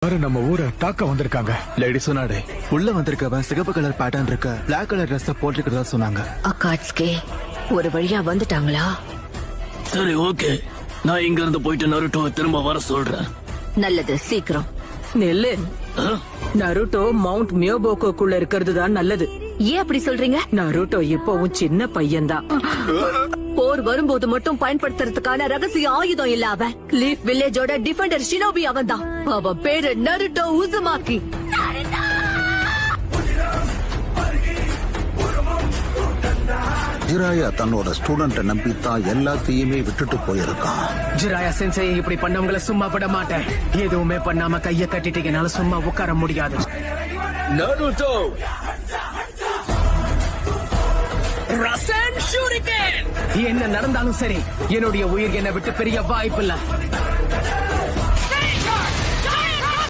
நம்ம ஊரை தாக்க வந்திருக்காங்க. லேடி சொன்னாடே, உள்ள வந்திருக்கவன் சிகப்பு கலர் பேட்டர்ன் இருக்க பிளாக் கலர் ட்ரெஸ் போட்டிருக்கிறதா சொன்னாங்க. அக்காட்ஸ்கே ஒரு வழியா வந்துட்டாங்களா? சரி, ஓகே. நான் இங்க இருந்து போயிட்டு நருட்டோ திரும்ப வர சொல்றேன். நல்லது, சீக்கிரம். நெல்லு, நருட்டோ மவுண்ட் மியோபோக்குள்ள இருக்கிறது தான் நல்லது. ஏன் அப்படி சொல்றீங்க? நருட்டோ இப்பவும் சின்ன பையன்தான். போர் வரும்போது மட்டும் பயன்படுத்துறதுக்கான ரகசிய ஆயுதம் இல்ல அவன். லீஃப் வில்லேஜோட டிஃபெண்டர் ஷினோபி அவன் தான். அவன் பேரு நருட்டோ உசுமாக்கி. ஜிராயா தன்னோட ஸ்டூடெண்ட நம்பித்தான் எல்லாத்தையுமே விட்டுட்டு போயிருக்கான். ஜிராயா சென்சை இப்படி பண்ணவங்கள சும்மா விட மாட்டேன். எதுவுமே பண்ணாம கைய கட்டிட்டீங்கனால சும்மா உட்கார முடியாது. நருட்டோ என்ன நடந்தாலும் சரி, என்னுடைய உயிர் என்னை விட்டு பெரிய வாய்ப்பில்லை.